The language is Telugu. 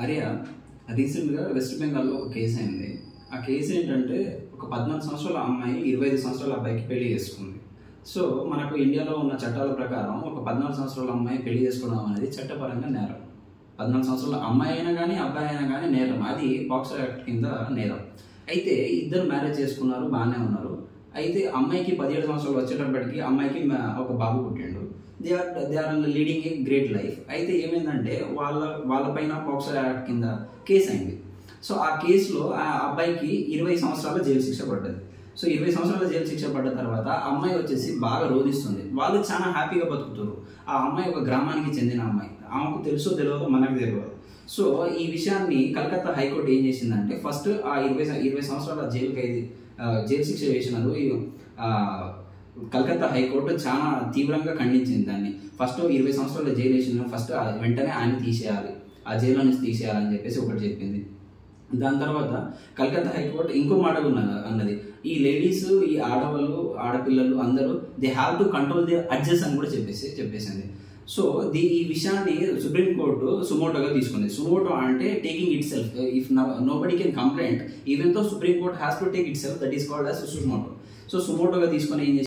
ఆర్య రీసెంట్‌గా వెస్ట్ బెంగాల్‌లో ఒక కేసు అయింది. ఆ కేసు ఏంటంటే ఒక 14 సంవత్సరాల అమ్మాయి 25 సంవత్సరాల అబ్బాయికి పెళ్లి చేసుకుంది. సో, మనకు ఇండియాలో ఉన్న చట్టాల ప్రకారం ఒక 14 సంవత్సరాల అమ్మాయి పెళ్లి చేసుకోవడం అనేది చట్టపరంగా నేరం. 14 సంవత్సరాల అమ్మాయి అయినా గానీ, అబ్బాయి అయినా గానీ నేరం. అది పాక్సో యాక్ట్ కింద నేరం. అయితే ఇద్దరు మ్యారేజ్ చేసుకున్నారు, బానే ఉన్నారు. అయితే అమ్మాయికి 17 సంవత్సరాలు వచ్చేటప్పటికి అమ్మాయికి ఒక బాబు పుట్టిండు. They are leading a great life. అయితే ఏమైందంటే వాళ్ళ పైన పాక్సో యాక్ట్ కింద కేసు అయింది. సో ఆ కేసులో ఆ అబ్బాయికి 20 సంవత్సరాల జైలు శిక్ష పడ్డది. సో 20 సంవత్సరాల జైలు శిక్ష పడ్డ తర్వాత అమ్మాయి వచ్చేసి బాగా రోధిస్తుంది. వాళ్ళు చాలా హ్యాపీగా బతుకుతారు. ఆ అమ్మాయి ఒక గ్రామానికి చెందిన అమ్మాయి. ఆమెకు తెలుసో తెలియదో మనకు తెలియదు. సో ఈ విషయాన్ని కలకత్తా హైకోర్టు ఏం చేసిందంటే ఫస్ట్ ఆ 20 సంవత్సరాల జైలు శిక్ష వేసినారు. కలకత్తా హైకోర్టు చాలా తీవ్రంగా ఖండించింది దాన్ని. ఫస్ట్ 20 సంవత్సరాల జైలు వేసిన ఫస్ట్ వెంటనే ఆయన తీసేయాలి, ఆ జైల్లో నుంచి తీసేయాలని చెప్పేసి ఒకటి చెప్పింది. దాని తర్వాత కలకత్తా హైకోర్టు ఇంకో మాట అన్నది, ఈ లేడీస్, ఈ ఆడవాళ్ళు, ఆడపిల్లలు అందరూ they have to control the edges అని కూడా చెప్పేసింది. సో ఈ విషయాన్ని సుప్రీంకోర్టు సుమోటోగా తీసుకుంది. సుమోటో అంటే taking it self. If nobody can complaint even though Supreme Court has to take it self, that is called as suo motu. So సుమోటోగా తీసుకొని ఏం